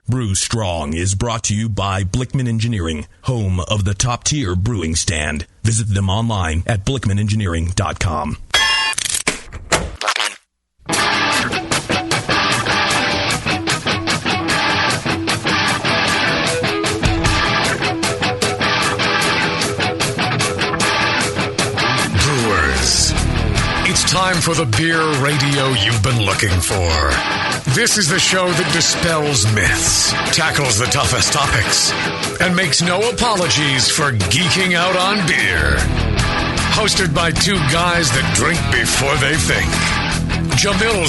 Brew Strong is brought to you by Blickman Engineering, home of the top-tier brewing stand. Visit them online at blickmanengineering.com. Brewers, it's time for the beer radio you've been looking for. This is the show that dispels myths, tackles the toughest topics, and makes no apologies for geeking out on beer. Hosted by two guys that drink before they think. Jamil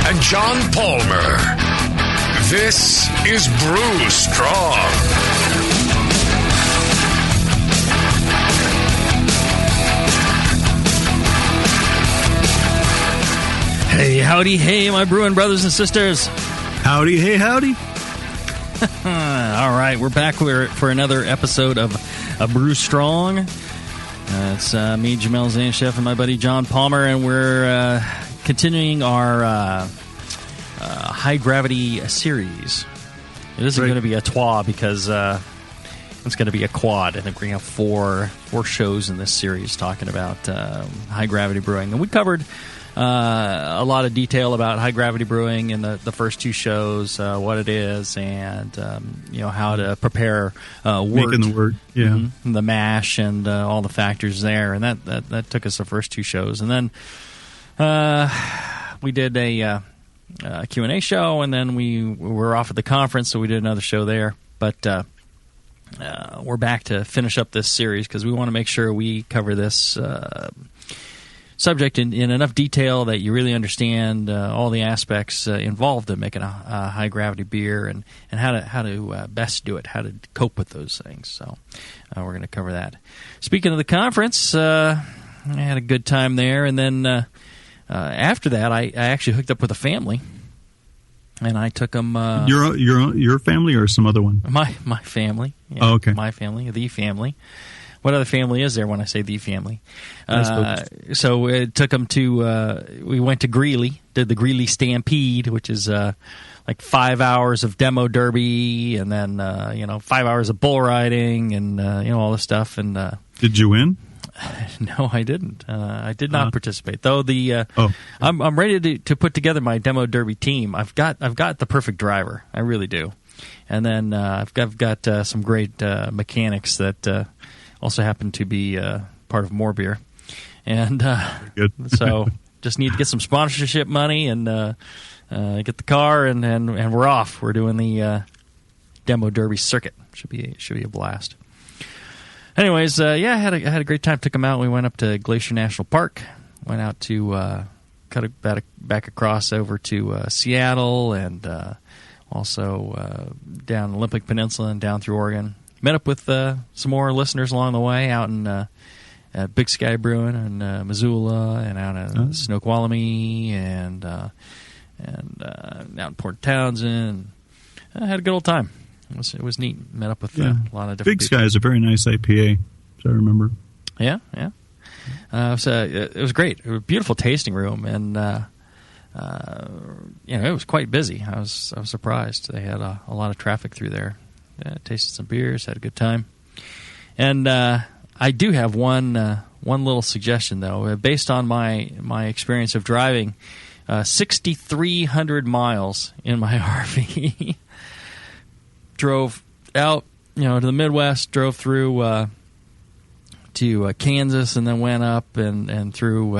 and John Palmer. This is Brew Strong. Hey, howdy, hey, my brewing brothers and sisters. Howdy, hey, howdy. All right, we're back for another episode of Brew Strong. It's me, Jamil Zainchef, and my buddy John Palmer, and we're continuing our high-gravity series. It isn't going to be a twa because it's going to be a quad. I think we're going to have four shows in this series talking about high-gravity brewing. And we covered a lot of detail about high-gravity brewing in the first two shows, what it is, and how to prepare wort. Making the wort, yeah. The mash and all the factors there. And that took us the first two shows. And then we did a Q&A show, and then we were off at the conference, so we did another show there. But we're back to finish up this series because we want to make sure we cover this subject in enough detail that you really understand all the aspects involved in making a high-gravity beer and how to best do it, how to cope with those things. So we're going to cover that. Speaking of the conference, I had a good time there, and then after that, I actually hooked up with a family, and I took them. Your family or some other one? My family. Yeah, oh, okay. My family, the family. What other family is there when I say the family? So it took them to, we went to Greeley, did the Greeley Stampede, which is like 5 hours of demo derby, and then, 5 hours of bull riding, and, all this stuff. And did you win? No, I didn't. I did not participate, though. I'm ready to put together my demo derby team. I've got the perfect driver. I really do. And then I've got some great mechanics that also happen to be part of More Beer. And good. So just need to get some sponsorship money and get the car, and we're off. We're doing the demo derby circuit. Should be a blast. Anyways, I had a great time. Took them out. We went up to Glacier National Park. Went out to cut back across over to Seattle, and also down Olympic Peninsula and down through Oregon. Met up with some more listeners along the way out in at Big Sky Brewing in Missoula, and out in Snoqualmie, and out in Port Townsend. I had a good old time. It was neat. Met up with a lot of different Big Sky is a very nice IPA, so I remember. Yeah. So it was great. It was a beautiful tasting room, and it was quite busy. I was surprised. They had a lot of traffic through there. Tasted some beers, had a good time. And I do have one little suggestion, though. Based on my experience of driving 6,300 miles in my RV, drove out to the Midwest, drove through to Kansas, and then went up and through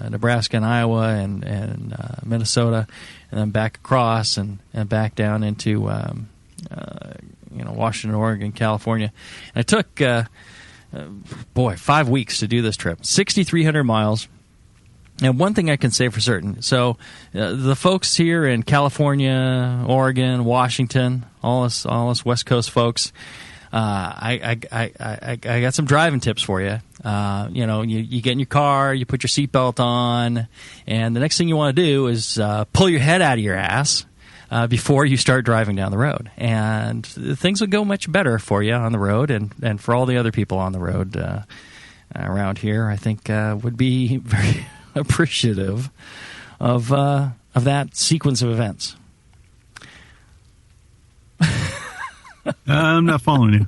Nebraska and Iowa and Minnesota, and then back across and back down into Washington, Oregon, California. And it took 5 weeks to do this trip, 6,300 miles. And one thing I can say for certain, so the folks here in California, Oregon, Washington, all us West Coast folks, I got some driving tips for you. You get in your car, you put your seatbelt on, and the next thing you want to do is pull your head out of your ass before you start driving down the road. And things will go much better for you on the road, and for all the other people on the road around here, I think would be very appreciative of that sequence of events. I'm not following you.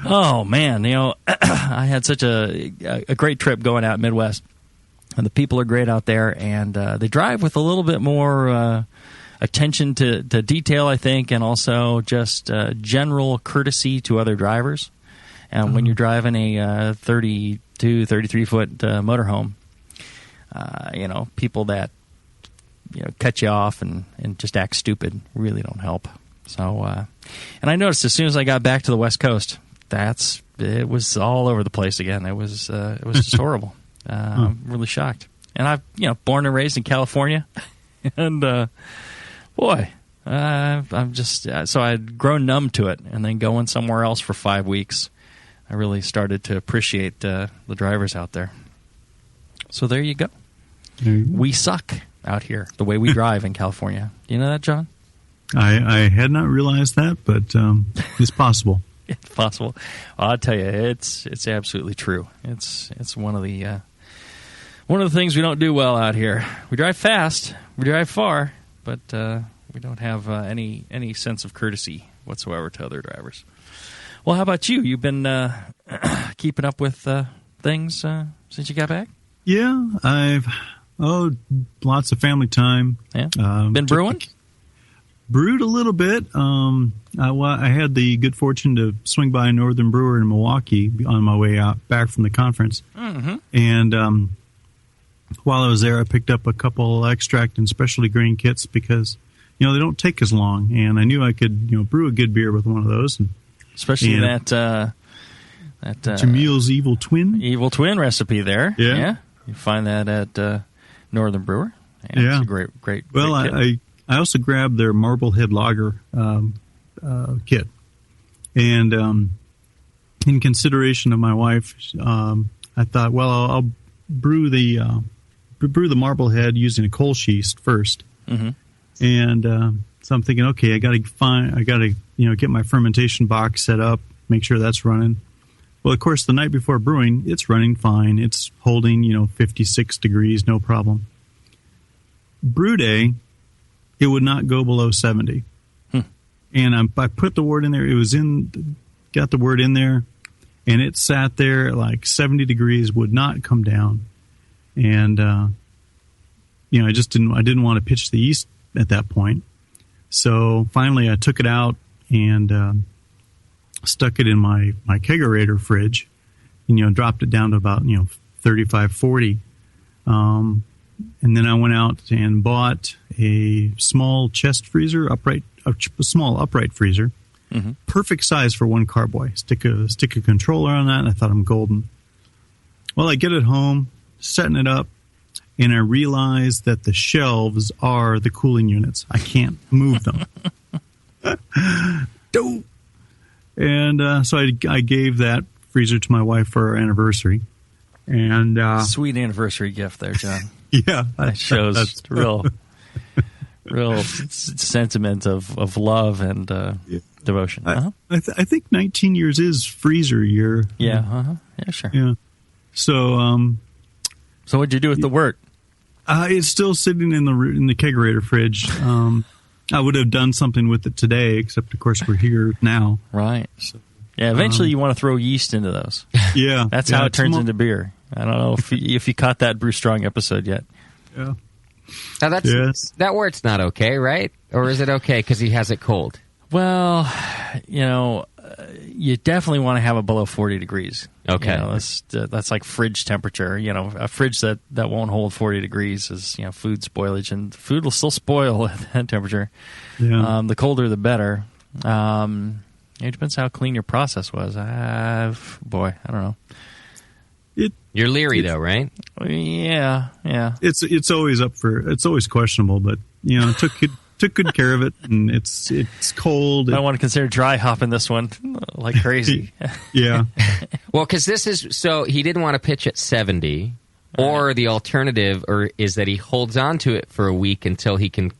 Oh, man. I had such a great trip going out Midwest. And the people are great out there, and they drive with a little bit more attention to detail, I think, and also just general courtesy to other drivers. And when you're driving a 32, 33-foot motorhome, people that cut you off and just act stupid really don't help. So, and I noticed as soon as I got back to the West Coast, it was all over the place again. It was just horrible. I'm really shocked. And I've born and raised in California, and I'm just so I'd grown numb to it, and then going somewhere else for 5 weeks, I really started to appreciate the drivers out there. So there you go. We suck out here the way we drive in California. Do you know that, John? I had not realized that, but it's possible. It's possible. Well, I'll tell you, it's absolutely true. It's one of the things we don't do well out here. We drive fast, we drive far, but we don't have any sense of courtesy whatsoever to other drivers. Well, how about you? You've been keeping up with things since you got back? Yeah, I've lots of family time. Yeah, been brewing. Brewed a little bit. I had the good fortune to swing by a Northern Brewer in Milwaukee on my way out back from the conference. Mm-hmm. And while I was there, I picked up a couple extract and specialty grain kits because, they don't take as long. And I knew I could, brew a good beer with one of those. Especially that Jamil's Evil Twin recipe there. Yeah. You find that at Northern Brewer. And yeah. It's a great Well, kit. I also grabbed their Marblehead Lager kit, and in consideration of my wife, I thought, well, I'll brew the Marblehead using a coal schist first, mm-hmm. and so I'm thinking, okay, I got to get my fermentation box set up, make sure that's running. Well, of course, the night before brewing, it's running fine. It's holding 56 degrees, no problem. Brew day, it would not go below 70. And I put the wort in there. Got the wort in there, and it sat there at like 70 degrees, would not come down. And, I didn't want to pitch the yeast at that point. So finally I took it out and stuck it in my kegerator fridge and, dropped it down to about, 35, 40. And then I went out and bought a small chest freezer, a small upright freezer, mm-hmm. perfect size for one carboy. Stick a controller on that, and I thought I'm golden. Well, I get it home, setting it up, and I realize that the shelves are the cooling units. I can't move them. And so I gave that freezer to my wife for our anniversary. And sweet anniversary gift there, John. Yeah, that shows real sentiment of love and devotion. Uh-huh. I think 19 years is freezer year. Yeah, uh-huh. Yeah, sure. Yeah. So what'd you do with the wort? It's still sitting in the kegerator fridge. I would have done something with it today, except of course we're here now. Right. So, yeah. Eventually, you want to throw yeast into those. Yeah, that's how it turns into beer. I don't know if you caught that Brew Strong episode yet. Yeah. Now that wort's not okay, right? Or is it okay because he has it cold? Well, you definitely want to have it below 40 degrees. Okay. That's like fridge temperature. A fridge that won't hold 40 degrees is, food spoilage, and food will still spoil at that temperature. Yeah. The colder, the better. It depends how clean your process was. I don't know. You're leery though, right? Yeah. It's always questionable, but took good care of it, and it's cold. I want to consider dry hopping this one like crazy. Yeah. Well, because so he didn't want to pitch at 70, or the alternative is that he holds on to it for a week until he can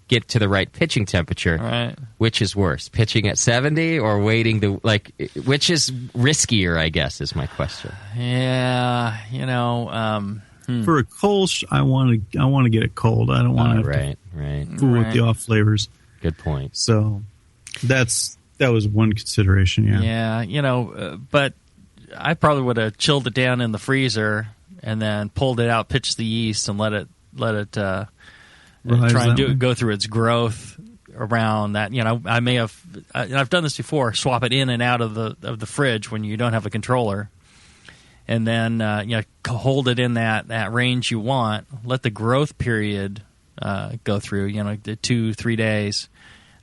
get to the right pitching temperature. Right. Which is worse, pitching at 70 or waiting which is riskier, I guess, is my question. Yeah, For a Kolsch, I want to get it cold. I don't want to right. fool with the off flavors. Good point. So, That was one consideration, yeah. Yeah, but I probably would have chilled it down in the freezer and then pulled it out, pitched the yeast, and let it try and go through its growth around that. I may have I've done this before. Swap it in and out of the fridge when you don't have a controller, and then hold it in that range you want. Let the growth period go through. 2-3 days.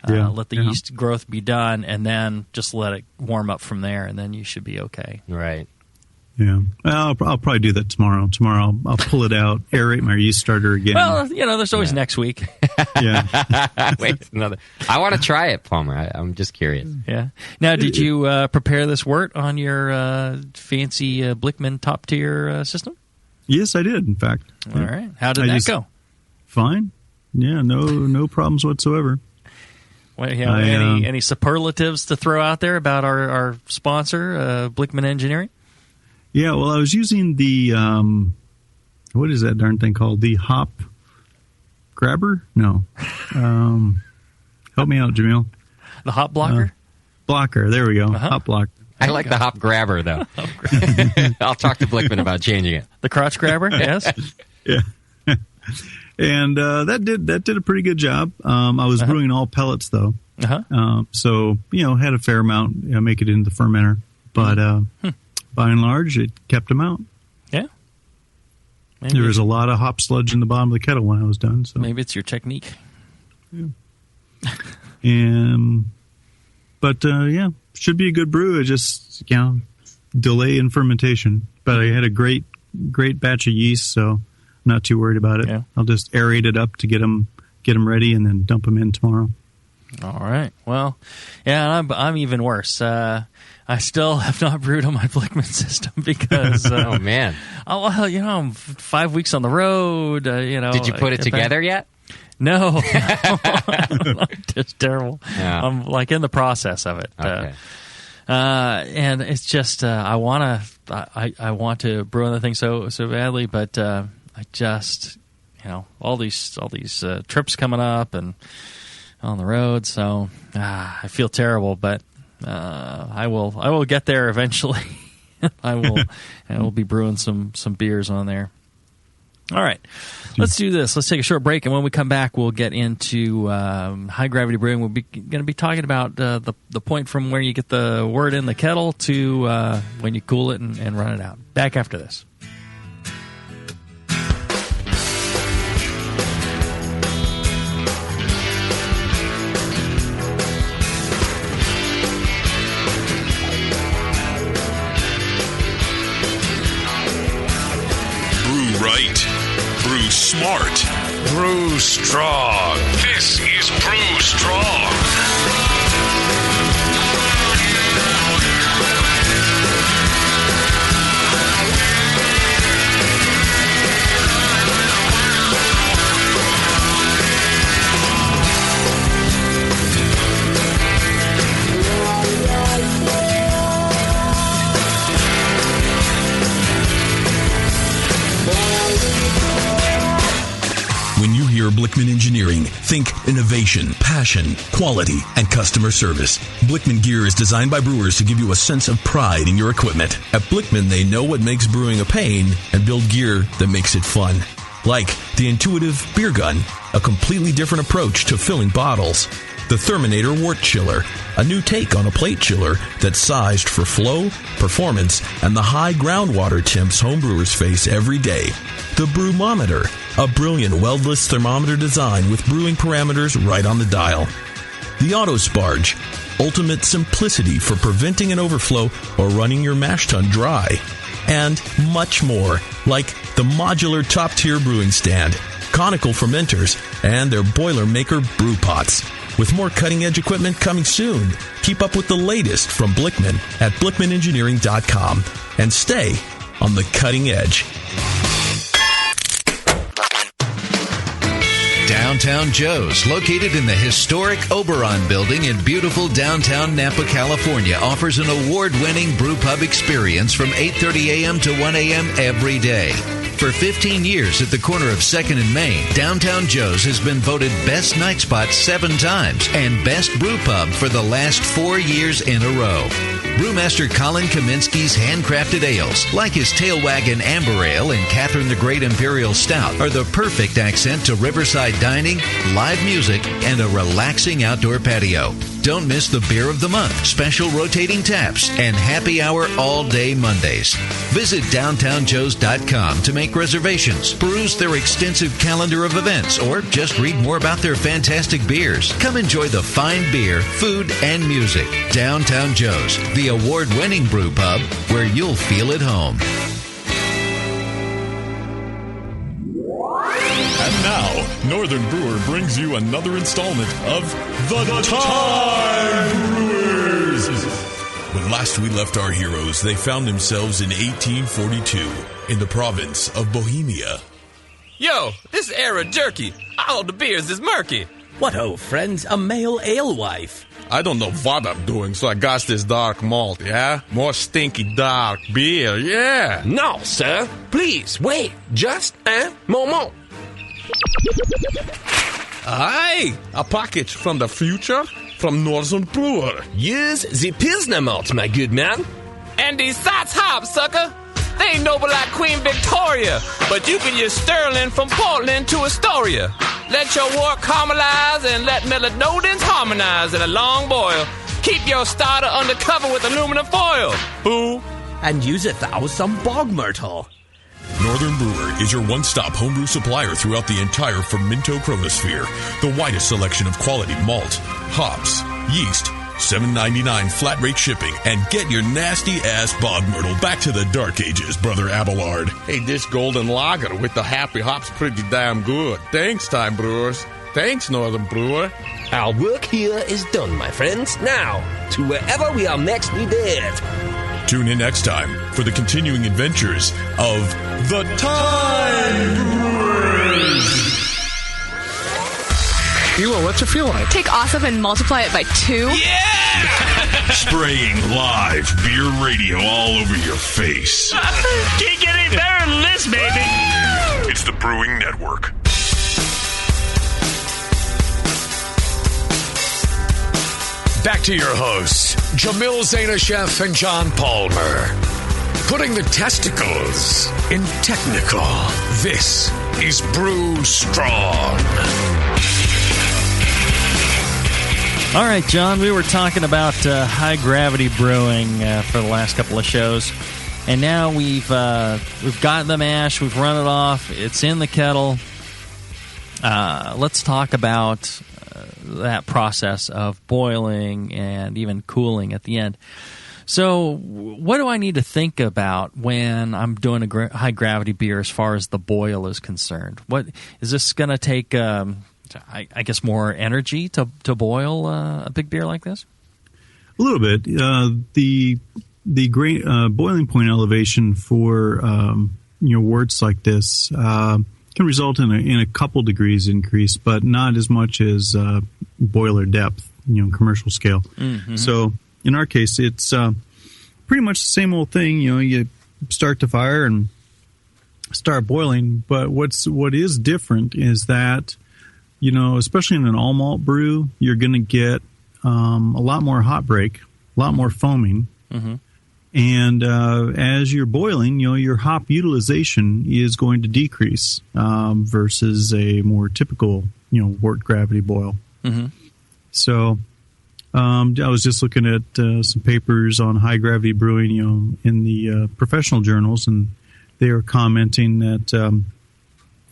Let the yeast growth be done, and then just let it warm up from there, and then you should be okay. Right. Yeah. Well, I'll probably do that tomorrow. Tomorrow I'll pull it out, aerate my yeast starter again. Well, there's always next week. Yeah. Wait, another. I want to try it, Palmer. I'm just curious. Yeah. Now, did you prepare this wort on your fancy Blickman top tier system? Yes, I did. In fact. All right. How did that go? Fine. Yeah. No problems whatsoever. Well, any superlatives to throw out there about our sponsor, Blickman Engineering? Yeah, well, I was using the, what is that darn thing called? The hop grabber? No. Help me out, Jamil. The hop blocker? Blocker, there we go. Uh-huh. Hop blocker. I like the hop grabber, though. I'll talk to Blickman about changing it. The crotch grabber, yes? Yeah. And that did a pretty good job. I was brewing all pellets, though. So, had a fair amount, make it into the fermenter. But by and large, it kept them out. Yeah. There was a lot of hop sludge in the bottom of the kettle when I was done. So maybe it's your technique. Yeah. Should be a good brew. It just, delay in fermentation. But I had a great batch of yeast, so not too worried about it. Yeah. I'll just aerate it up to get them ready and then dump them in tomorrow. All right. Well, yeah, I'm even worse. I still have not brewed on my Blickman system because oh man. I'm 5 weeks on the road. Did you put it together yet? No. Just terrible. Yeah. I'm in the process of it. Okay. And it's just I want to brew on the thing so badly, but I just all these trips coming up and on the road, so I feel terrible, but I will get there eventually. I will be brewing some beers on there. All right, let's do this. Let's take a short break, and when we come back, we'll get into high gravity brewing. We're going to be talking about the point from where you get the wort in the kettle to when you cool it and run it out. Back after this. Right. Brew smart. Brew strong. This is Brew Strong. When you hear Blickman Engineering, think innovation, passion, quality, and customer service. Blickman gear is designed by brewers to give you a sense of pride in your equipment. At Blickman, they know what makes brewing a pain and build gear that makes it fun. Like the intuitive beer gun, a completely different approach to filling bottles. The Therminator Wort Chiller, a new take on a plate chiller that's sized for flow, performance, and the high groundwater temps homebrewers face every day. The Brewmometer, a brilliant weldless thermometer design with brewing parameters right on the dial. The Autosparge, ultimate simplicity for preventing an overflow or running your mash tun dry. And much more, like the modular top-tier brewing stand, conical fermenters, and their Boilermaker brew pots. With more cutting-edge equipment coming soon. Keep up with the latest from Blickman at blickmanengineering.com and stay on the cutting edge. Downtown Joe's, located in the historic Oberon building in beautiful downtown Napa, California, offers an award-winning brew pub experience from 8:30 a.m. to 1 a.m. every day. For 15 years at the corner of 2nd and Main, Downtown Joe's has been voted Best Night Spot 7 times and Best Brew Pub for the last 4 years in a row. Brewmaster Colin Kaminsky's handcrafted ales, like his Tail Wagon Amber Ale and Catherine the Great Imperial Stout, are the perfect accent to riverside dining, live music, and a relaxing outdoor patio. Don't miss the Beer of the Month, special rotating taps, and happy hour all day Mondays. Visit downtownjoes.com to make reservations, peruse their extensive calendar of events, or just read more about their fantastic beers. Come enjoy the fine beer, food, and music. Downtown Joe's, the award-winning brew pub where you'll feel at home. And now, Northern Brewer brings you another installment of The Time Brewers. When last we left our heroes, they found themselves in 1842 in the province of Bohemia. Yo, this era jerky. All the beers is murky. What ho, friends, a male alewife. I don't know what I'm doing, so I got this dark malt, yeah? More stinky dark beer, yeah. No, sir. Please, wait. Just a moment. Aye, a package from the future from Northern Brewer. Use the Pilsner malt, my good man. And these Sots hops, sucker. They ain't noble like Queen Victoria, but you can use Sterling from Portland to Astoria. Let your wort caramelize and let melanoidins harmonize in a long boil. Keep your starter under cover with aluminum foil. Boo. And use it with some bog myrtle. Northern Brewer is your one-stop homebrew supplier throughout the entire fermento chronosphere. The widest selection of quality malt, hops, yeast, $7.99 flat rate shipping, and get your nasty-ass bog myrtle back to the dark ages, Brother Abelard. Hey, this golden lager with the happy hops pretty damn good. Thanks, Time Brewers. Thanks, Northern Brewer. Our work here is done, my friends. Now, to wherever we are next needed. Tune in next time for the continuing adventures of The Time Brewers. Ela, what's it feel like? Take awesome and multiply it by 2. Yeah! Spraying live beer radio all over your face. Can't get any better than this, baby. It's the Brewing Network. Back to your hosts, Jamil Zainasheff and John Palmer. Putting the testicles in technical. This is Brew Strong. All right, John, we were talking about high-gravity brewing for the last couple of shows, and now we've got the mash, we've run it off, it's in the kettle. Let's talk about that process of boiling and even cooling at the end. So what do I need to think about when I'm doing a high-gravity beer as far as the boil is concerned? What is this going to take... I guess more energy to boil a big beer like this? A little bit. The great boiling point elevation for worts like this can result in a couple degrees increase, but not as much as boiler depth, commercial scale. Mm-hmm. So in our case, it's pretty much the same old thing. You start the fire and start boiling, but what is different is that especially in an all malt brew, you're going to get a lot more hot break, a lot more foaming. Mm-hmm. And as you're boiling, your hop utilization is going to decrease versus a more typical, wort gravity boil. Mm-hmm. So I was just looking at some papers on high gravity brewing, in the professional journals, and they are commenting that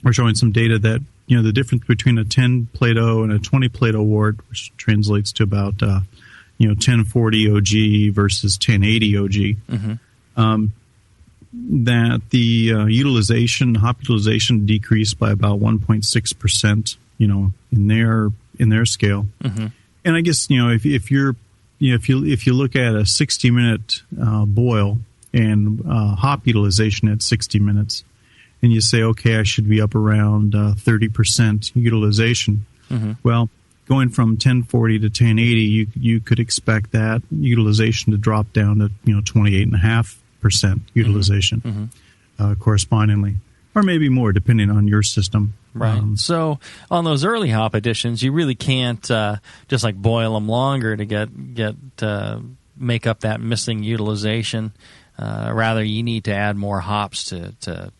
we're showing some data that the difference between a 10 Plato and a 20 Plato wort, which translates to about 1040 OG versus 1080 OG, mm-hmm. That the hop utilization decreased by about 1.6%, in their scale. Mm-hmm. And I guess if you look at a 60-minute boil and hop utilization at 60 minutes. And you say, okay, I should be up around 30% utilization. Mm-hmm. Well, going from 1040 to 1080, you could expect that utilization to drop down to 28.5% utilization, mm-hmm. Correspondingly. or maybe more, depending on your system. Right. So on those early hop additions, you really can't just like boil them longer to get make up that missing utilization. Rather, you need to add more hops to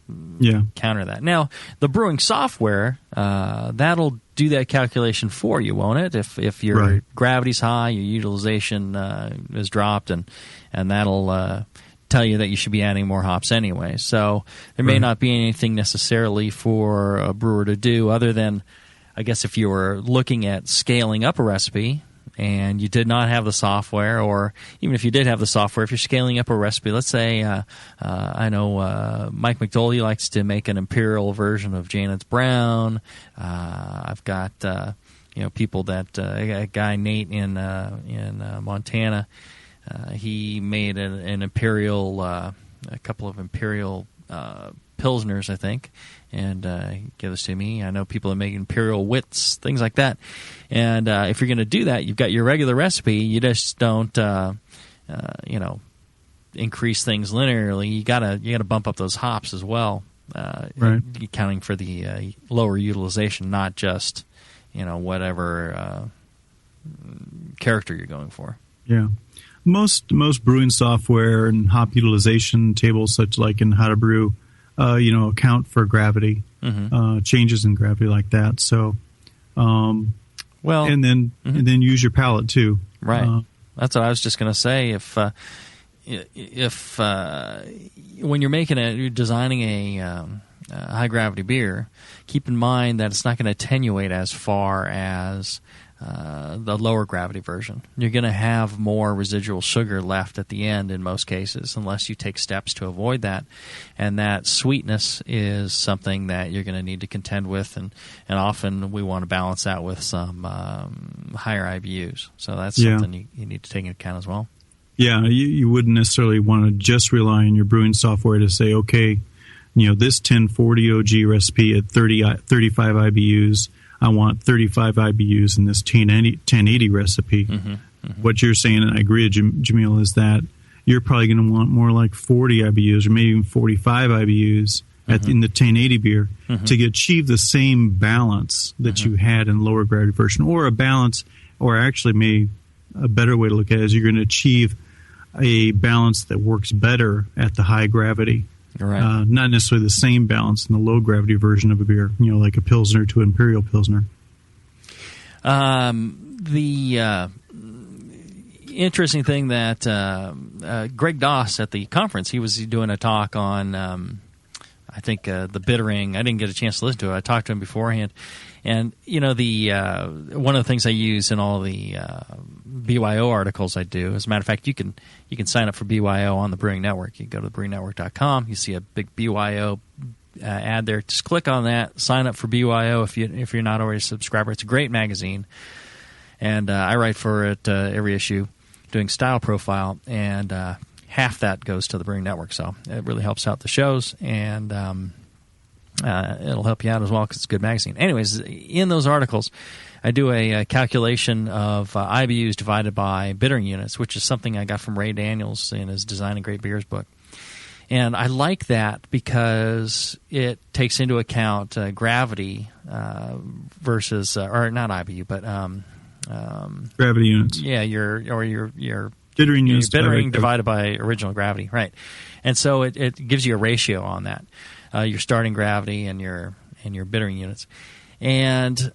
counter that. Now, the brewing software, that'll do that calculation for you, won't it? If your gravity's high, your utilization is dropped, and that'll tell you that you should be adding more hops anyway. So there may not be anything necessarily for a brewer to do other than, I guess, if you were looking at scaling up a recipe and you did not have the software, or even if you did have the software, if you're scaling up a recipe, let's say, I know Mike McDoley likes to make an imperial version of Janet's Brown. I've got people that a guy Nate in Montana. He made an imperial, a couple of imperial pilsners, I think, and he gave this to me. I know people that make imperial wits, things like that. And if you're going to do that, you've got your regular recipe. You just don't, increase things linearly. You gotta bump up those hops as well, accounting for the lower utilization, not just whatever character you're going for. Yeah. Most brewing software and hop utilization tables, such like in How to Brew, account for gravity, changes in gravity like that. So, and then use your palate too. Right. That's what I was just going to say. If when you're designing a high gravity beer, keep in mind that it's not going to attenuate as far as the lower gravity version. You're going to have more residual sugar left at the end in most cases, unless you take steps to avoid that. And that sweetness is something that you're going to need to contend with, and often we want to balance that with some higher IBUs. So that's something you need to take into account as well. Yeah, you wouldn't necessarily want to just rely on your brewing software to say, okay, this 1040 OG recipe at 35 IBUs, I want 35 IBUs in this 1080 recipe. What you're saying, and I agree with Jamil, is that you're probably going to want more like 40 IBUs or maybe even 45 IBUs in the 1080 beer to achieve the same balance that you had in lower gravity version, or a balance, or actually a better way to look at it is you're going to achieve a balance that works better at the high gravity. Right. Not necessarily the same balance in the low gravity version of a beer, like a Pilsner to Imperial Pilsner. The interesting thing that Greg Doss at the conference, he was doing a talk on, I think, the bittering. I didn't get a chance to listen to it. I talked to him beforehand. And, one of the things I use in all the BYO articles I do, as a matter of fact, you can sign up for BYO on the Brewing Network. You go to thebrewingnetwork.com, you see a big BYO ad there. Just click on that, sign up for BYO if you're not already a subscriber. It's a great magazine, and I write for it every issue, doing style profile, and half that goes to the Brewing Network. So it really helps out the shows, and it'll help you out as well because it's a good magazine. Anyways, in those articles, I do a calculation of IBUs divided by bittering units, which is something I got from Ray Daniels in his Designing Great Beers book. And I like that because it takes into account gravity versus, or not IBU, but gravity units. Yeah, your bittering units divided by original gravity, right? And so it gives you a ratio on that. Your starting gravity and your bittering units, and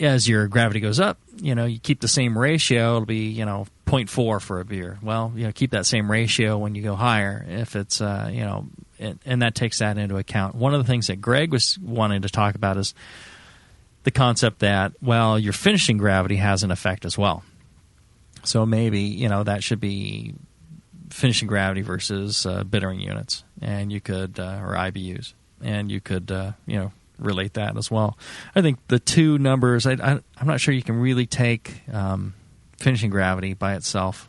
as your gravity goes up, you keep the same ratio. It'll be 0.4 for a beer. Well, keep that same ratio when you go higher. If it's and that takes that into account. One of the things that Greg was wanting to talk about is the concept that your finishing gravity has an effect as well. So maybe that should be finishing gravity versus bittering units, and you could or IBUs, and you could relate that as well. I think the two numbers, I'm not sure you can really take finishing gravity by itself.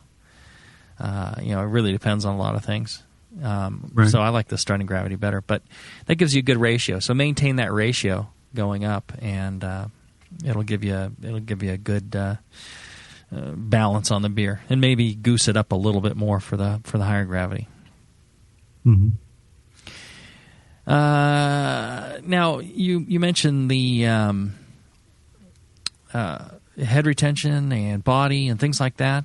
It really depends on a lot of things. So I like the starting gravity better, but that gives you a good ratio. So maintain that ratio going up, and it'll give you a good balance on the beer, and maybe goose it up a little bit more for the higher gravity. Now, you mentioned the head retention and body and things like that.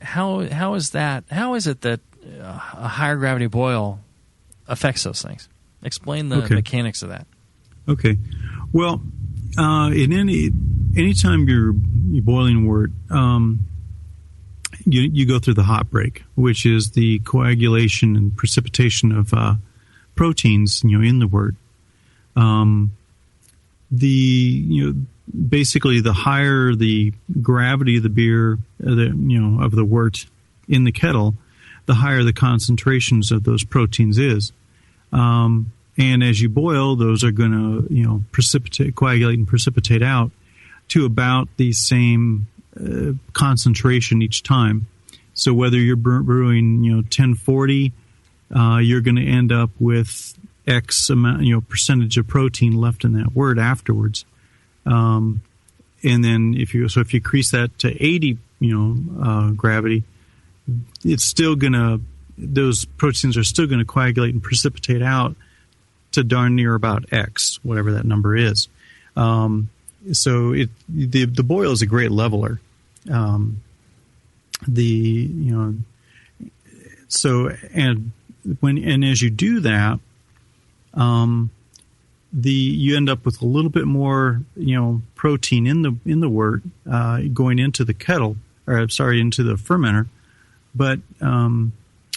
How is that? How is it that a higher gravity boil affects those things? Explain the mechanics of that. Okay. Well, anytime you're boiling wort, you go through the hot break, which is the coagulation and precipitation of proteins, in the wort. Basically, the higher the gravity of the beer, of the wort in the kettle, the higher the concentrations of those proteins is. And as you boil, those are going to, coagulate and precipitate out to about the same concentration each time. So whether you're brewing, 1040, you're going to end up with X amount, percentage of protein left in that wort afterwards. And then if you increase that to 80, gravity, it's still those proteins are still going to coagulate and precipitate out to darn near about X, whatever that number is. So the boil is a great leveler. And as you do that, you end up with a little bit more, protein in the wort going into the kettle, into the fermenter, but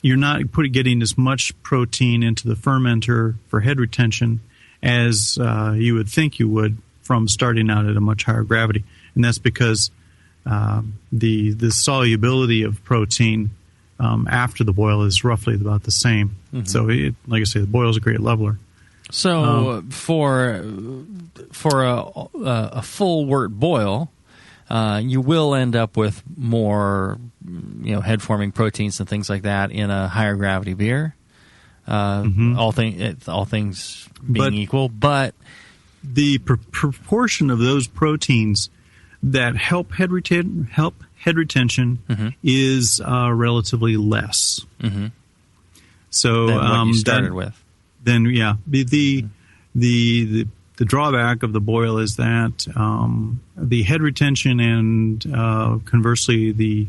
you're not getting as much protein into the fermenter for head retention as you would think you would from starting out at a much higher gravity, and that's because the solubility of protein after the boil is roughly about the same. Mm-hmm. So, like I say, the boil is a great leveler. So, for a full wort boil, you will end up with more, head-forming proteins and things like that in a higher gravity beer. All things being equal, but the proportion of those proteins that help head retention is relatively less. Mm-hmm. So than what you started with. Then the drawback of the boil is that the head retention and conversely the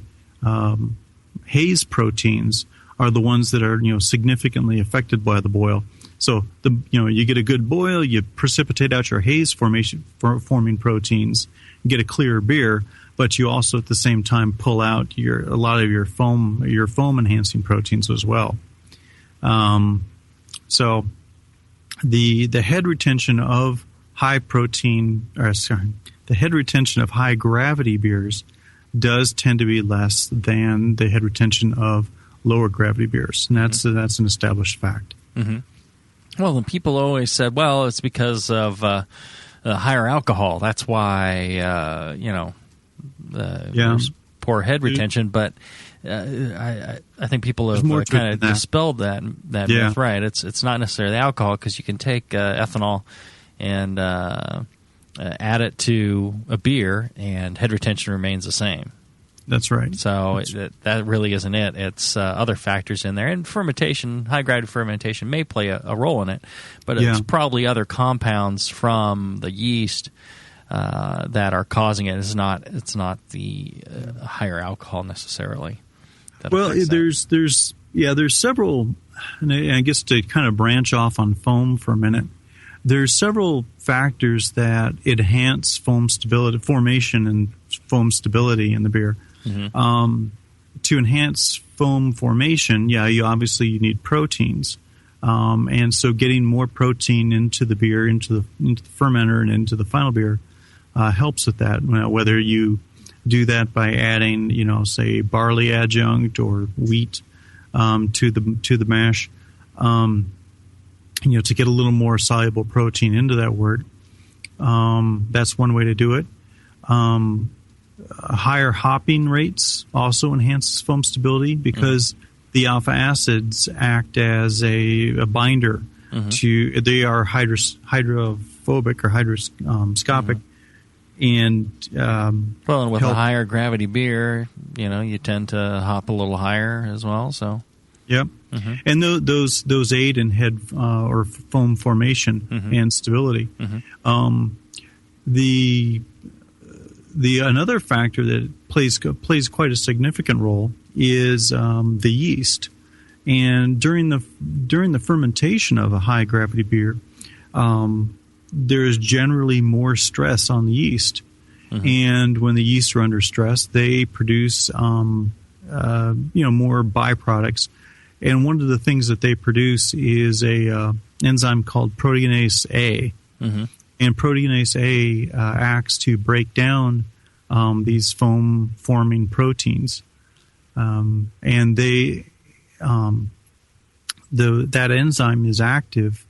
haze proteins are the ones that are significantly affected by the boil. So you get a good boil, you precipitate out your haze forming proteins, get a clearer beer, but you also at the same time pull out a lot of your foam enhancing proteins as well. So the head retention of the head retention of high gravity beers does tend to be less than the head retention of lower gravity beers, and that's an established fact. Mm-hmm. Well, and people always said, well, it's because of higher alcohol. That's why there's poor head retention, but I think people have kind of dispelled that myth, right? It's not necessarily alcohol, because you can take ethanol and add it to a beer, and head retention remains the same. That's right. So that really isn't it. It's other factors in there, and fermentation, high gravity fermentation, may play a role in it, but it's probably other compounds from the yeast that are causing it. It's not the higher alcohol necessarily. Well, there's several, and I guess to kind of branch off on foam for a minute, there's several factors that enhance foam stability, formation and foam stability in the beer. Mm-hmm. To enhance foam formation, you need proteins, and so getting more protein into the beer, into the fermenter, and into the final beer helps with that. Whether you do that by adding, say barley adjunct or wheat to the mash, to get a little more soluble protein into that wort. That's one way to do it. Higher hopping rates also enhances foam stability, because the alpha acids act as a binder to. They are hydrophobic or hygroscopic, and with a higher gravity beer, you tend to hop a little higher as well. So Yep. Mm-hmm. And those aid in head or foam formation Mm-hmm. and stability. Mm-hmm. The another factor that plays quite a significant role is the yeast. And during the fermentation of a high gravity beer, there is generally more stress on the yeast. Mm-hmm. And when the yeasts are under stress, they produce more byproducts. And one of the things that they produce is a enzyme called proteinase A. Mm-hmm. And proteinase A acts to break down these foam-forming proteins. And they that enzyme is active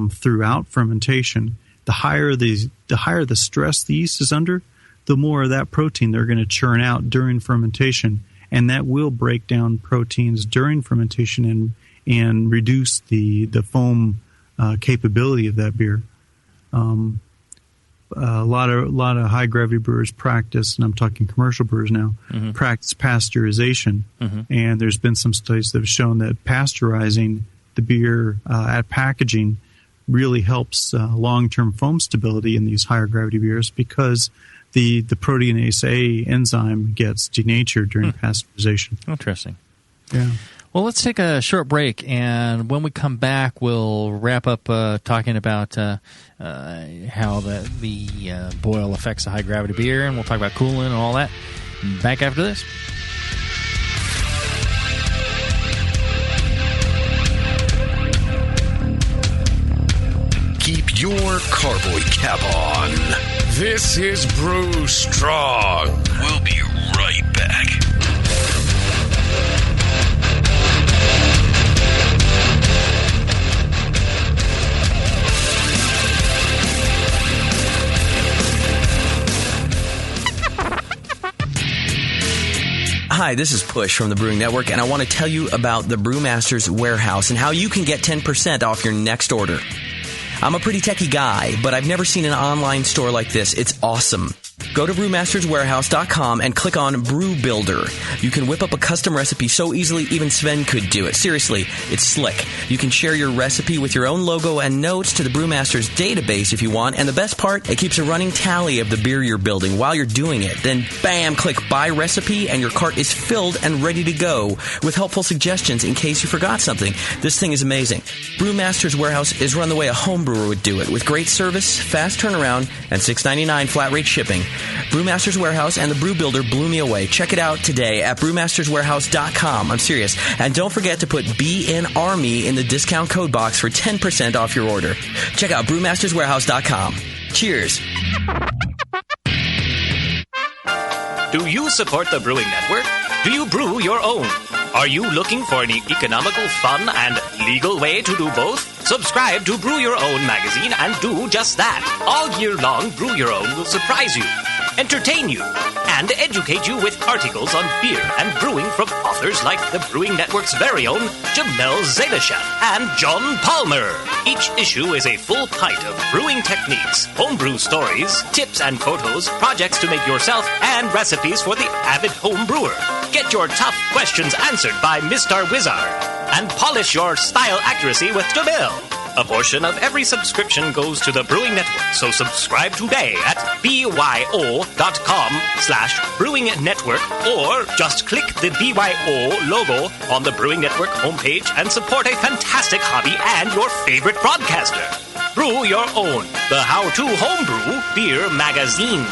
throughout fermentation. The higher the stress the yeast is under, the more of that protein they're going to churn out during fermentation, and that will break down proteins during fermentation and reduce the foam capability of that beer. A lot of high gravity brewers practice, and I'm talking commercial brewers now, mm-hmm. practice pasteurization. Mm-hmm. And there's been some studies that have shown that pasteurizing the beer at packaging really helps long-term foam stability in these higher gravity beers because the proteinase A enzyme gets denatured during pasteurization. Interesting. Yeah. Well, let's take a short break, and when we come back, we'll wrap up talking about how the boil affects a high-gravity beer, and we'll talk about cooling and all that. Back after this. Keep your carboy cap on. This is Brew Strong. We'll be right back. Hi, this is Push from the Brewing Network, and I want to tell you about the Brewmaster's Warehouse and how you can get 10% off your next order. I'm a pretty techie guy, but I've never seen an online store like this. It's awesome. Go to brewmasterswarehouse.com and click on Brew Builder. You can whip up a custom recipe so easily even Sven could do it. Seriously, it's slick. You can share your recipe with your own logo and notes to the Brewmaster's database if you want. And the best part, it keeps a running tally of the beer you're building while you're doing it. Then, bam, click Buy Recipe, and your cart is filled and ready to go with helpful suggestions in case you forgot something. This thing is amazing. Brewmaster's Warehouse is run the way a homebrewer would do it, with great service, fast turnaround, and $6.99 flat rate shipping. Brewmaster's Warehouse and the Brew Builder blew me away. Check it out today at brewmasterswarehouse.com. I'm serious. And don't forget to put BNARMY in the discount code box for 10% off your order. Check out brewmasterswarehouse.com. Cheers. Do you support the Brewing Network? Do you brew your own? Are you looking for an economical, fun, and legal way to do both? Subscribe to Brew Your Own magazine and do just that. All year long, Brew Your Own will surprise you, entertain you, and educate you with articles on beer and brewing from authors like the Brewing Network's very own Jamil and John Palmer. Each issue is a full pint of brewing techniques, homebrew stories, tips and photos, projects to make yourself, and recipes for the avid home brewer. Get your tough questions answered by Mr. Wizard and polish your style accuracy with Jamil. A portion of every subscription goes to the Brewing Network, so subscribe today at byo.com/Brewing Network, or just click the BYO logo on the Brewing Network homepage and support a fantastic hobby and your favorite broadcaster. Brew Your Own, the how-to homebrew beer magazine.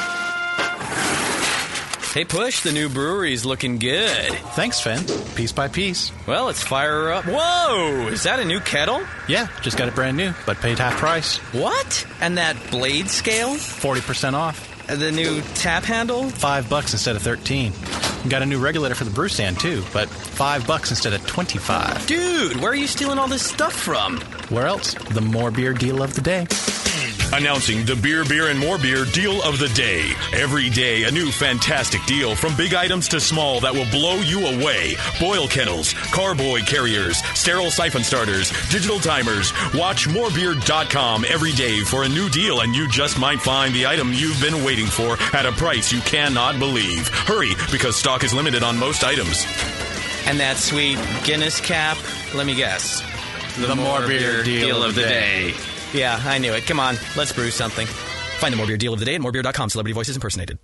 Hey, Push, the new brewery's looking good. Thanks, Sven. Piece by piece. Well, let's fire her up. Whoa! Is that a new kettle? Yeah, just got it brand new, but paid half price. What? And that blade scale? 40% off. The new tap handle? $5 instead of $13. Got a new regulator for the brew stand, too, but $5 instead of $25. Dude, where are you stealing all this stuff from? Where else? The More Beer deal of the day. Announcing the Beer, Beer, and More Beer deal of the day. Every day, a new fantastic deal from big items to small that will blow you away. Boil kettles, carboy carriers, sterile siphon starters, digital timers. Watch morebeer.com every day for a new deal, and you just might find the item you've been waiting for at a price you cannot believe. Hurry, because stock is limited on most items. And that sweet Guinness cap, let me guess. The more beer deal of the day. Yeah, I knew it. Come on, let's brew something. Find the More Beer Deal of the Day at morebeer.com. Celebrity voices impersonated.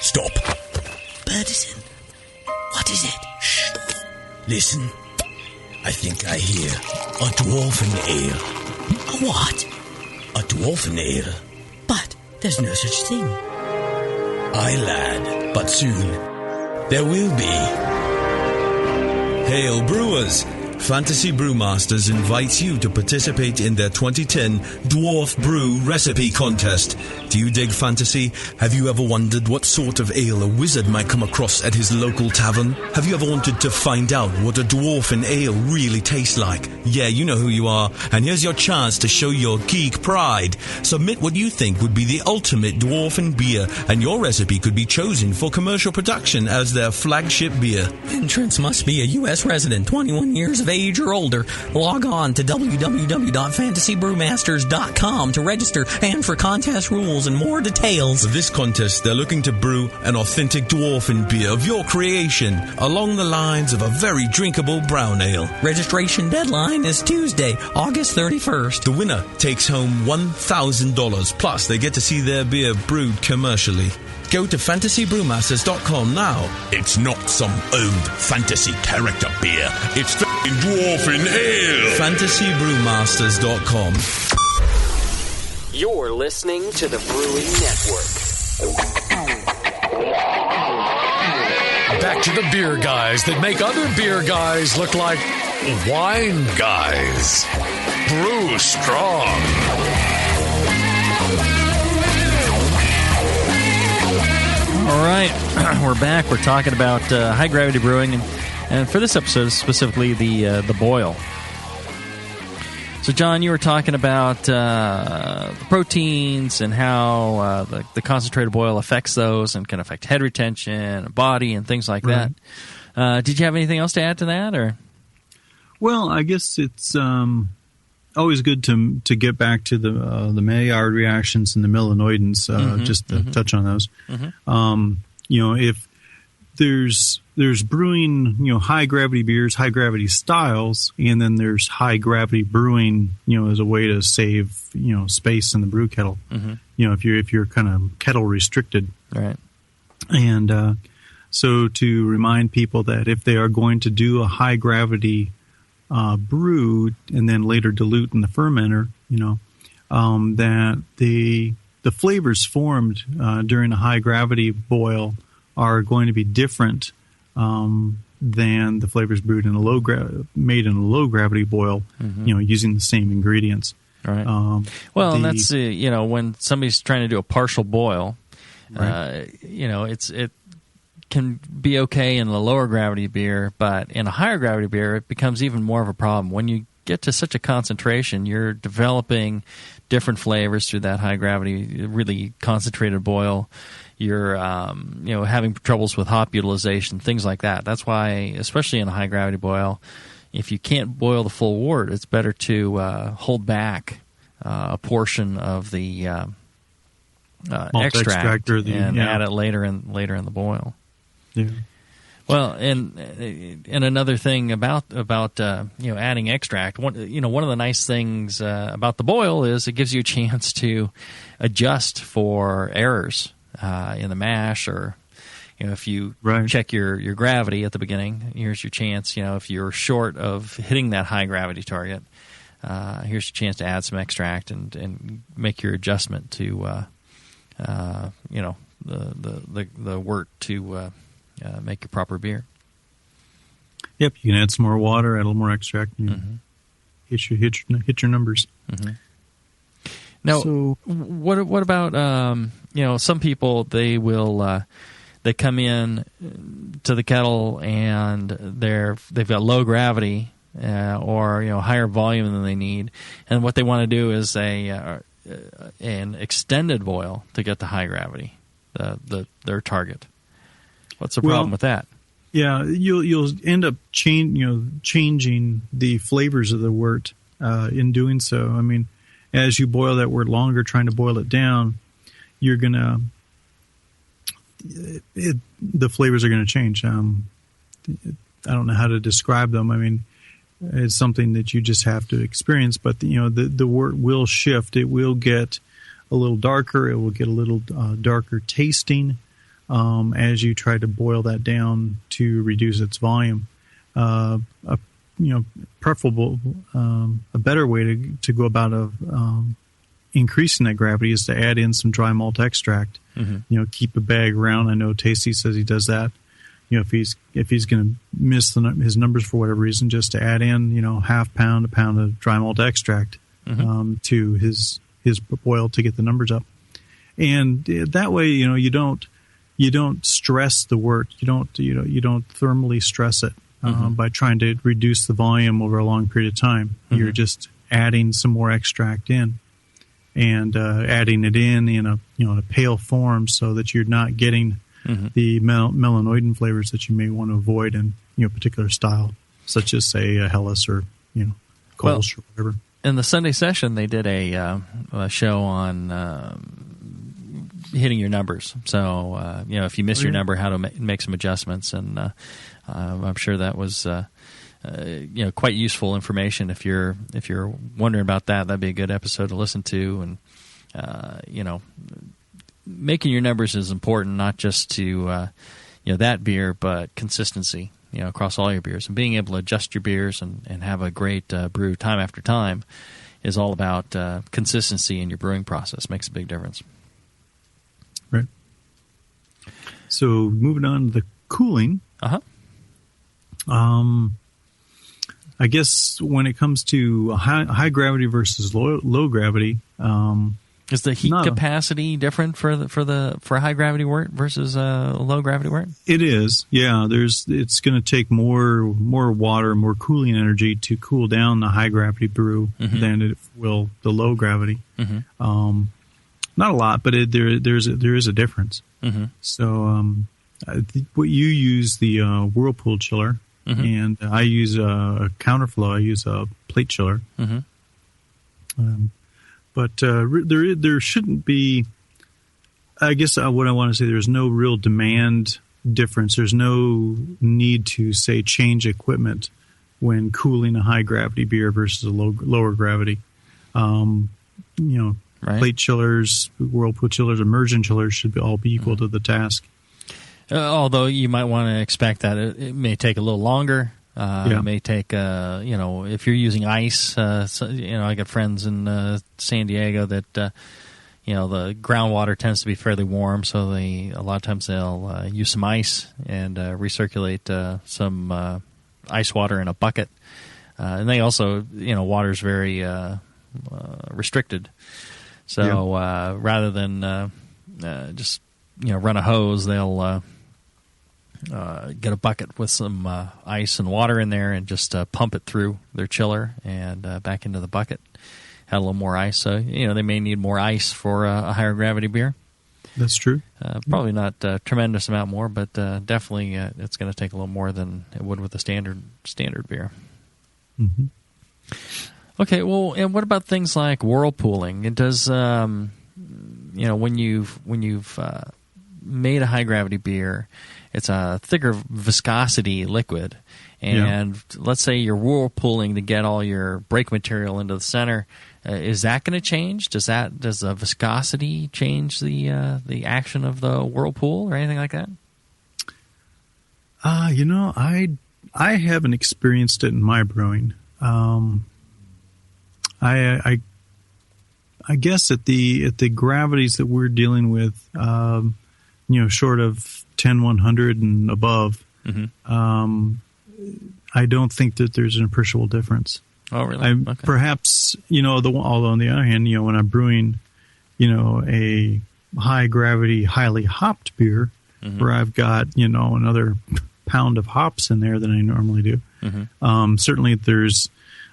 Stop. Birdison, what is it? Shh. Listen. I think I hear a dwarfen ale. A what? A dwarfen ale. But there's no such thing. Aye, lad, but soon there will be. Hail, brewers! Fantasy Brewmasters invites you to participate in their 2010 Dwarf Brew Recipe Contest. Do you dig fantasy? Have you ever wondered what sort of ale a wizard might come across at his local tavern? Have you ever wanted to find out what a dwarfen ale really tastes like? Yeah, you know who you are, and here's your chance to show your geek pride. Submit what you think would be the ultimate dwarfen beer, and your recipe could be chosen for commercial production as their flagship beer. Entrants must be a U.S. resident, 21 years of age or older. Log on to www.fantasybrewmasters.com to register and for contest rules and more details. For this contest, they're looking to brew an authentic dwarfen beer of your creation, along the lines of a very drinkable brown ale. Registration deadline is Tuesday, August 31st. The winner takes home $1,000, plus they get to see their beer brewed commercially. Go to fantasybrewmasters.com now. It's not some old fantasy character beer. It's f***ing dwarfen ale. fantasybrewmasters.com. You're listening to the Brewing Network. Back to the beer guys that make other beer guys look like wine guys. Brew strong. All right, we're back. We're talking about high gravity brewing, and for this episode specifically the boil. So, John, you were talking about the proteins and how the concentrated boil affects those and can affect head retention, and body, and things like that. Did you have anything else to add to that, or? Well, I guess it's always good to get back to the Maillard reactions and the Milanoidins, just to touch on those. If there's brewing, high gravity beers, high gravity styles, and then there's high gravity brewing, as a way to save, space in the brew kettle. If you're kind of kettle restricted. Right. And so to remind people that if they are going to do a high gravity brew and then later dilute in the fermenter, that the flavors formed during a high gravity boil are going to be different than the flavors brewed in made in a low gravity boil, using the same ingredients. Right. And that's when somebody's trying to do a partial boil, right. It can be okay in the lower gravity beer, but in a higher gravity beer, it becomes even more of a problem. When you get to such a concentration, you're developing different flavors through that high gravity, really concentrated boil. You're, having troubles with hop utilization, things like that. That's why, especially in a high gravity boil, if you can't boil the full wort, it's better to hold back a portion of the extract and add it later in the boil. Yeah. Well, and another thing about adding extract, one of the nice things about the boil is it gives you a chance to adjust for errors in the mash, or if you check your gravity at the beginning, here's your chance. If you're short of hitting that high gravity target, here's your chance to add some extract and make your adjustment to the wort to make your proper beer. Yep, you can add some more water, add a little more extract, and hit your numbers. Now, what about some people? They will they come in to the kettle and they've got low gravity or higher volume than they need, and what they want to do is an extended boil to get to high gravity, their target. What's the problem with that? Yeah, you'll end up changing the flavors of the wort in doing so. I mean, as you boil that wort longer, trying to boil it down, you're gonna the flavors are going to change. I don't know how to describe them. I mean, it's something that you just have to experience. But the wort will shift. It will get a little darker. It will get a little darker tasting as you try to boil that down to reduce its volume. Preferable, a better way to go about increasing that gravity is to add in some dry malt extract. Mm-hmm. Keep a bag around. I know Tasty says he does that. If he's going to miss his numbers for whatever reason, just to add in half pound, a pound of dry malt extract to his boil to get the numbers up. And that way, you don't stress the wort. You don't thermally stress it by trying to reduce the volume over a long period of time. Mm-hmm. You're just adding some more extract in. And adding it in a pale form so that you're not getting the melanoidin flavors that you may want to avoid in particular style, such as say a Helles or Kolsch or whatever. In the Sunday session, they did a show on hitting your numbers. So if you miss your number, how to make some adjustments, and I'm sure that was. Quite useful information if you're wondering about that. That'd be a good episode to listen to. And making your numbers is important, not just to that beer, but consistency across all your beers, and being able to adjust your beers and have a great brew time after time is all about consistency in your brewing process. Makes a big difference. Right. So moving on to the cooling. I guess when it comes to high gravity versus low gravity, is the heat capacity different for high gravity wort versus low gravity wort? It is, yeah. It's going to take more water, more cooling energy to cool down the high gravity brew than it will the low gravity. Mm-hmm. Not a lot, but there is a difference. Mm-hmm. So what you use the whirlpool chiller. Mm-hmm. And I use a counterflow. I use a plate chiller. Mm-hmm. But there shouldn't be. I guess what I want to say, there's no real demand difference. There's no need to say change equipment when cooling a high gravity beer versus a lower gravity. Right. Plate chillers, whirlpool chillers, immersion chillers should all be equal to the task. Although you might want to expect that it may take a little longer. It may take, if you're using ice. I got friends in San Diego that, the groundwater tends to be fairly warm, so a lot of times they'll use some ice and recirculate some ice water in a bucket. And they also, water's very restricted. So rather than just run a hose, they'll get a bucket with some ice and water in there and just pump it through their chiller and back into the bucket. Add a little more ice. So, they may need more ice for a higher gravity beer. That's true. Probably not a tremendous amount more, but definitely it's going to take a little more than it would with a standard beer. Mm-hmm. Okay, well, and what about things like whirlpooling? It does, when you've made a high gravity beer, it's a thicker viscosity liquid, and let's say you're whirlpooling to get all your brake material into the center. Is that going to change? Does the viscosity change the action of the whirlpool or anything like that? I haven't experienced it in my brewing. I guess at the gravities that we're dealing with, short of 10-100 and above, I don't think that there's an appreciable difference. Oh, really? Okay. Perhaps, although on the other hand, when I'm brewing, a high gravity, highly hopped beer, where I've got, another pound of hops in there than I normally do. Mm-hmm. Certainly there's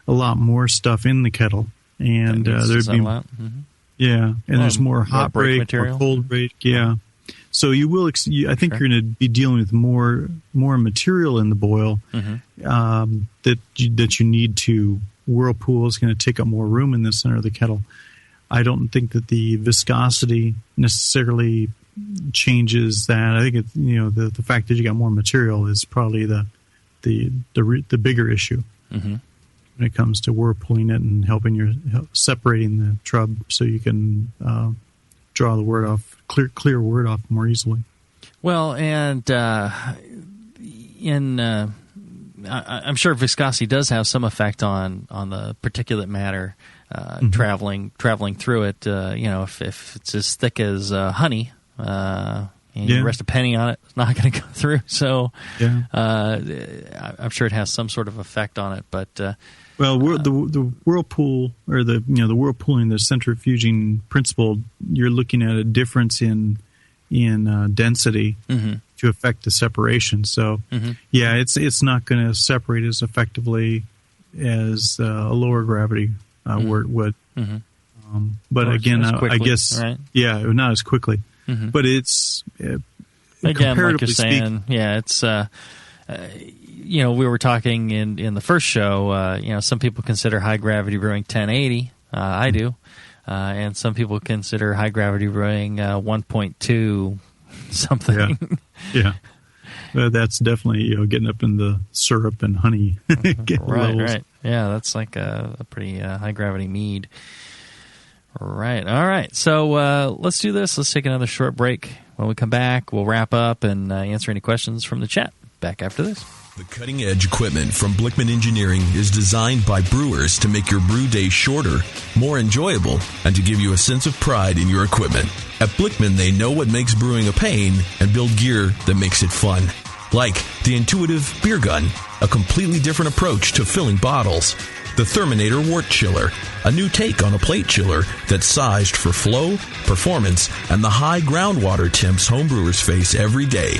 a lot more stuff in the kettle, and there'd be, and there's more hot break, material, more cold break, So you will. I think you're going to be dealing with more material in the boil that you need to whirlpool is going to take up more room in the center of the kettle. I don't think that the viscosity necessarily changes that. I think it's, the fact that you got more material is probably the bigger issue when it comes to whirlpooling it and separating the trub so you can draw the wort off, clear wort off more easily. Well, and I'm sure viscosity does have some effect on the particulate matter traveling through it. If it's as thick as honey, and you rest a penny on it, it's not going to go through. So I'm sure it has some sort of effect on it. But the whirlpool or the whirlpooling, the centrifuging principle, you're looking at a difference in density to affect the separation. So it's not going to separate as effectively as a lower gravity wort would. But again, I guess not as quickly. But it's again, like you're saying, it's we were talking in the first show. Some people consider high gravity brewing 1080. I do, and some people consider high gravity brewing 1.2 something. Yeah. That's definitely getting up in the syrup and honey. Right. Yeah, that's like a pretty high gravity mead. Right. All right. So let's do this. Let's take another short break. When we come back, we'll wrap up and answer any questions from the chat. Back after this. The cutting-edge equipment from Blickman Engineering is designed by brewers to make your brew day shorter, more enjoyable, and to give you a sense of pride in your equipment. At Blickman, they know what makes brewing a pain and build gear that makes it fun. Like the intuitive beer gun, a completely different approach to filling bottles. The Therminator Wort Chiller, a new take on a plate chiller that's sized for flow, performance, and the high groundwater temps homebrewers face every day.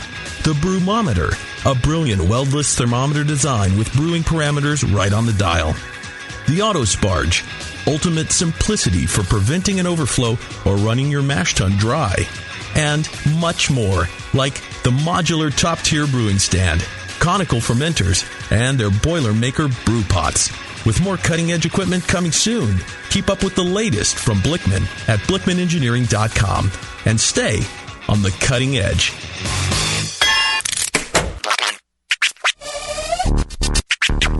The Brewmometer, a brilliant weldless thermometer design with brewing parameters right on the dial. The Autosparge, ultimate simplicity for preventing an overflow or running your mash tun dry. And much more, like the modular top-tier brewing stand, conical fermenters, and their Boilermaker brew pots. With more cutting-edge equipment coming soon, keep up with the latest from Blickman at blickmanengineering.com and stay on the cutting edge.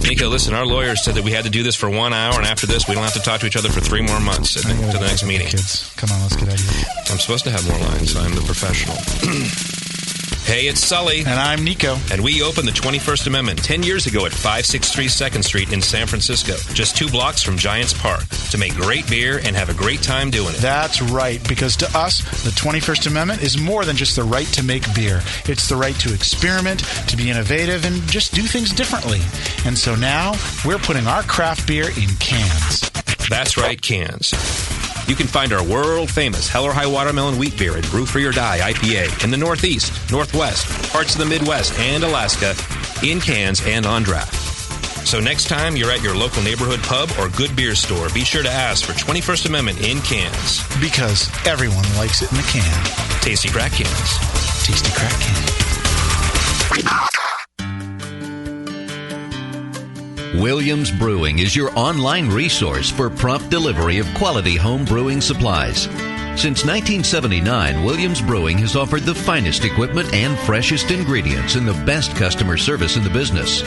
Nico, listen, our lawyers said that we had to do this for 1 hour, and after this, we don't have to talk to each other for 3 more months to the next meeting. Kids, come on, let's get out of here. I'm supposed to have more lines. I'm the professional. Hey, it's Sully. And I'm Nico. And we opened the 21st Amendment 10 years ago at 563 2nd Street in San Francisco, just 2 blocks from Giants Park, to make great beer and have a great time doing it. That's right, because to us, the 21st Amendment is more than just the right to make beer. It's the right to experiment, to be innovative, and just do things differently. And so now, we're putting our craft beer in cans. That's right, cans. You can find our world-famous Hell or High Watermelon Wheat Beer at Brew for Your Die IPA in the Northeast, Northwest, parts of the Midwest, and Alaska in cans and on draft. So next time you're at your local neighborhood pub or good beer store, be sure to ask for 21st Amendment in cans. Because everyone likes it in a can. Tasty crack cans. Tasty crack cans. Williams Brewing is your online resource for prompt delivery of quality home brewing supplies. Since 1979, Williams Brewing has offered the finest equipment and freshest ingredients and the best customer service in the business.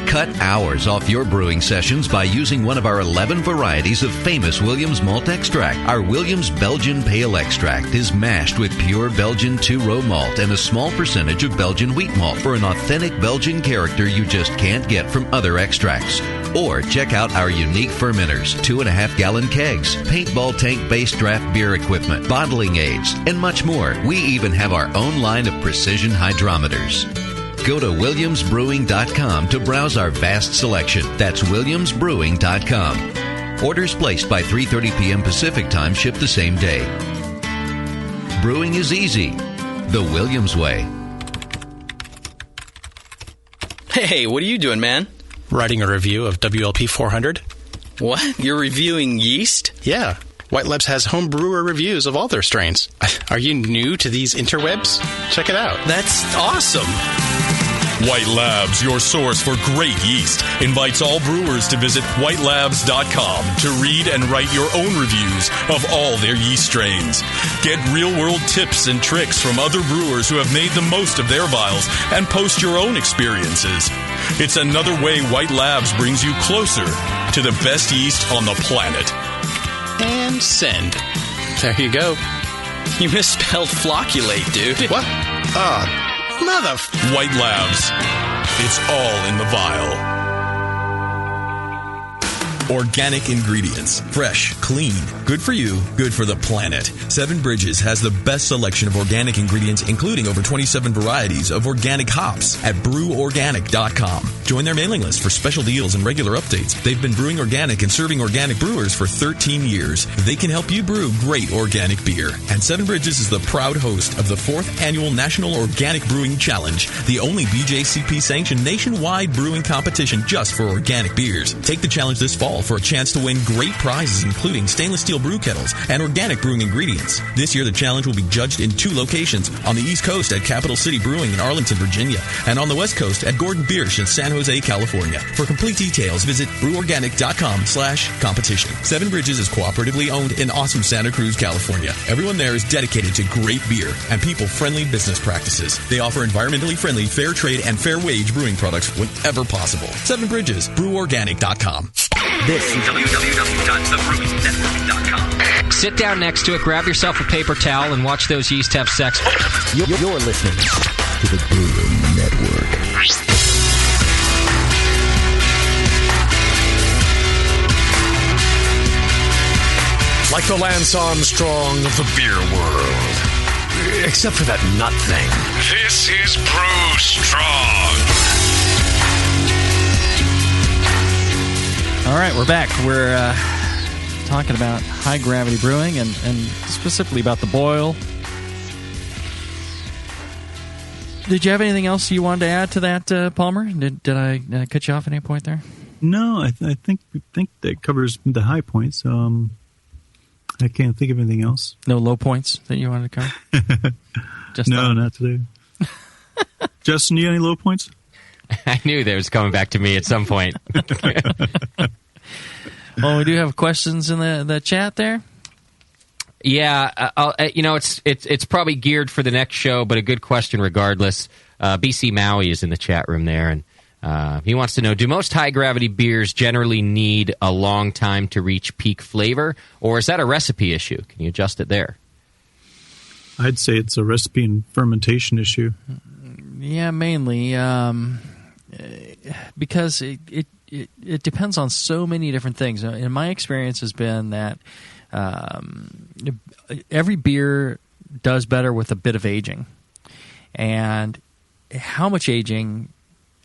Cut hours off your brewing sessions by using one of our 11 varieties of famous Williams malt extract. Our Williams Belgian Pale Extract is mashed with pure Belgian 2-row malt and a small percentage of Belgian wheat malt for an authentic Belgian character you just can't get from other extracts. Or check out our unique fermenters, 2.5-gallon kegs, paintball tank-based draft beer equipment, bottling aids, and much more. We even have our own line of precision hydrometers. Go to WilliamsBrewing.com to browse our vast selection. That's WilliamsBrewing.com. Orders placed by 3:30 p.m. Pacific Time ship the same day. Brewing is easy. The Williams way. Hey, what are you doing, man? Writing a review of WLP 400. What? You're reviewing yeast? Yeah. White Labs has home brewer reviews of all their strains. Are you new to these interwebs? Check it out. That's awesome. White Labs, your source for great yeast, invites all brewers to visit whitelabs.com to read and write your own reviews of all their yeast strains. Get real-world tips and tricks from other brewers who have made the most of their vials and post your own experiences. It's another way White Labs brings you closer to the best yeast on the planet. And send. There you go. You misspelled flocculate, dude. What? Mother... White Labs. It's all in the vial. Organic ingredients. Fresh, clean, good for you, good for the planet. Seven Bridges has the best selection of organic ingredients, including over 27 varieties of organic hops at breworganic.com. Join their mailing list for special deals and regular updates. They've been brewing organic and serving organic brewers for 13 years. They can help you brew great organic beer. And Seven Bridges is the proud host of the 4th Annual National Organic Brewing Challenge, the only BJCP-sanctioned nationwide brewing competition just for organic beers. Take the challenge this fall for a chance to win great prizes, including stainless steel brew kettles and organic brewing ingredients. This year, the challenge will be judged in 2 locations: on the East Coast at Capital City Brewing in Arlington, Virginia, and on the West Coast at Gordon Biersch in San Jose, California. For complete details, visit breworganic.com/competition. Seven Bridges is cooperatively owned in awesome Santa Cruz, California. Everyone there is dedicated to great beer and people-friendly business practices. They offer environmentally friendly, fair trade, and fair wage brewing products whenever possible. Seven Bridges, breworganic.com. This is www.thebrewingnetwork.com. Sit down next to it, grab yourself a paper towel, and watch those yeast have sex. You're listening to the Brewing Network. Like the Lance Armstrong of the beer world. Except for that nut thing. This is Brew Strong. All right, we're back. We're talking about high gravity brewing and specifically about the boil. Did you have anything else you wanted to add to that, Palmer? Did I cut you off at any point there? No, I think that covers the high points. I can't think of anything else. No low points that you wanted to cover? No, not today. Justin, you got any low points? I knew that was coming back to me at some point. Well, we do have questions in the chat there. Yeah, it's probably geared for the next show, but a good question regardless. BC Maui is in the chat room there, and he wants to know, do most high-gravity beers generally need a long time to reach peak flavor, or is that a recipe issue? Can you adjust it there? I'd say it's a recipe and fermentation issue. Yeah, mainly because it depends on so many different things. And my experience has been that every beer does better with a bit of aging. And how much aging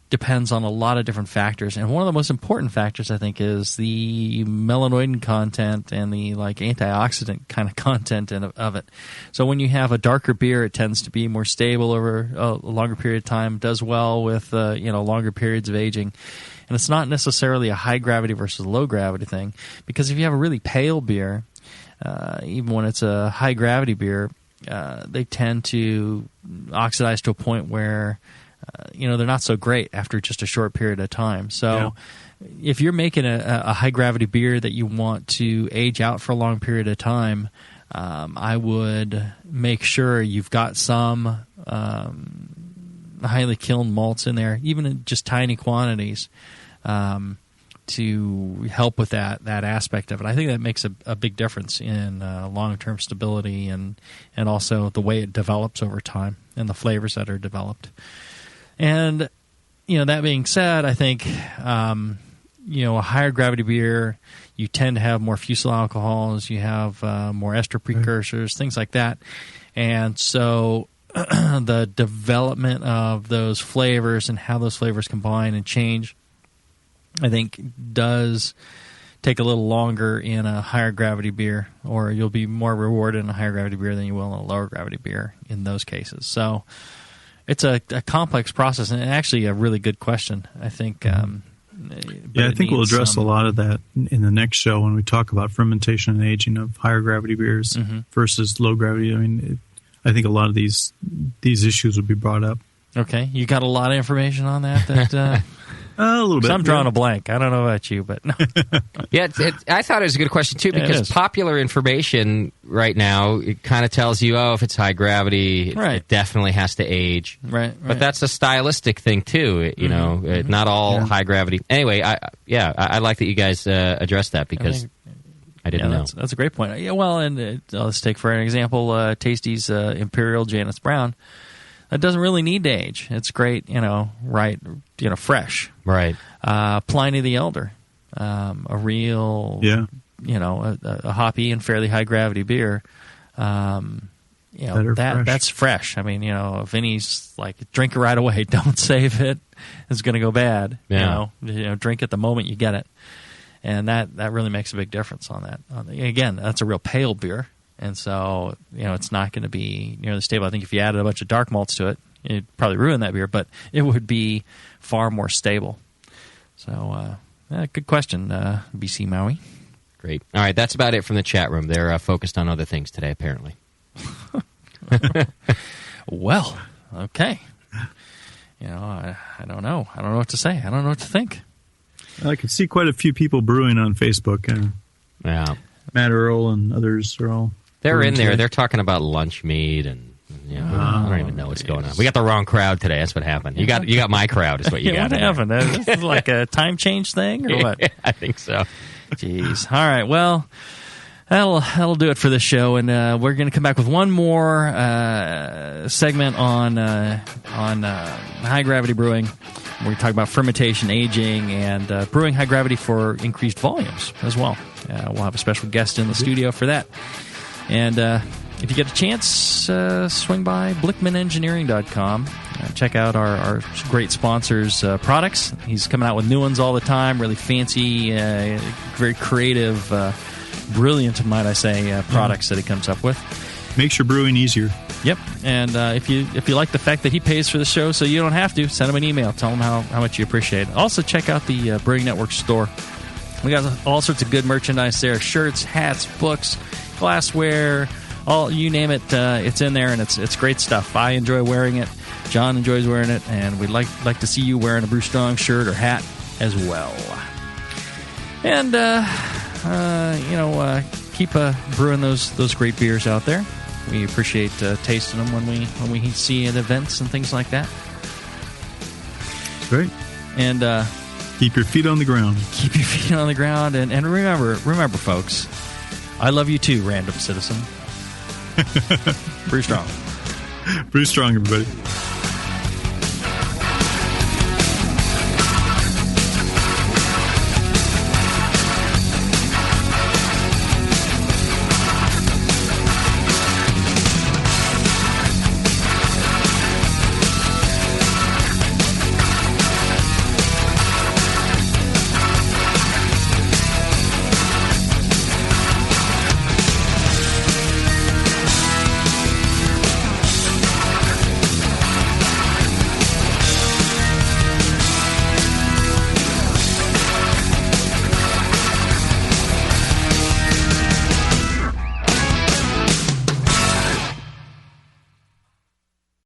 depends on a lot of different factors. And one of the most important factors, I think, is the melanoidin content and the antioxidant kind of content of it. So when you have a darker beer, it tends to be more stable over a longer period of time, does well with longer periods of aging. And it's not necessarily a high gravity versus low gravity thing, because if you have a really pale beer, even when it's a high gravity beer, they tend to oxidize to a point where they're not so great after just a short period of time. So if you're making a high-gravity beer that you want to age out for a long period of time, I would make sure you've got some highly kilned malts in there, even in just tiny quantities, to help with that aspect of it. I think that makes a big difference in long-term stability and also the way it develops over time and the flavors that are developed. And, that being said, I think, a higher gravity beer, you tend to have more fusel alcohols, you have more ester precursors, things like that. And so the development of those flavors and how those flavors combine and change, I think, does take a little longer in a higher gravity beer, or you'll be more rewarded in a higher gravity beer than you will in a lower gravity beer in those cases. So it's a complex process, and actually a really good question, I think. I think we'll address a lot of that in the next show when we talk about fermentation and aging of higher gravity beers versus low gravity. I mean, I think a lot of these issues will be brought up. Okay, you got a lot of information on that. A little bit. I'm drawing a blank. I don't know about you, but no. Yeah, I thought it was a good question too, because popular information right now, it kind of tells you, if it's high gravity, it definitely has to age. Right. But that's a stylistic thing too. Not all high gravity. Anyway, I like that you guys addressed that, because I didn't know. That's a great point. Yeah, well, and let's take for an example, Tasty's Imperial Janus Brown. That doesn't really need to age. It's great, fresh. Right. Pliny the Elder, a real, a hoppy and fairly high gravity beer. That's fresh. I mean, Vinny's like, drink it right away. Don't save it. It's going to go bad. Yeah. Drink it the moment you get it, and that really makes a big difference on that. Again, that's a real pale beer. And so, it's not going to be nearly stable. I think if you added a bunch of dark malts to it, it'd probably ruin that beer, but it would be far more stable. So, good question, BC Maui. Great. All right, that's about it from the chat room. They're focused on other things today, apparently. Well, okay. I don't know. I don't know what to say. I don't know what to think. I can see quite a few people brewing on Facebook. Yeah. Matt Earl and others are all... They're in there. Today. They're talking about lunch meat, and I don't even know what's going on. We got the wrong crowd today. That's what happened. You got my crowd is what you got. What happened? This is like a time change thing, or what? I think so. Jeez. All right. Well, that'll do it for this show, and we're going to come back with one more segment on high gravity brewing. We're going to talk about fermentation, aging, and brewing high gravity for increased volumes as well. We'll have a special guest in the studio for that. And if you get a chance, swing by BlickmanEngineering.com. Check out our great sponsors' products. He's coming out with new ones all the time, really fancy, very creative, brilliant, might I say, products that he comes up with. Makes your brewing easier. Yep. And if you like the fact that he pays for the show so you don't have to, send him an email. Tell him how much you appreciate it. Also, check out the Brewing Network store. We got all sorts of good merchandise there. Shirts, hats, books, glassware, you name it, it's in there, and it's great stuff. I enjoy wearing it. John enjoys wearing it, and we'd like to see you wearing a Brew Strong shirt or hat as well. And keep brewing those great beers out there. We appreciate tasting them when we see at events and things like that. That's great. And keep your feet on the ground. Keep your feet on the ground, and remember, folks. I love you too, random citizen. Brew strong. Brew strong, everybody.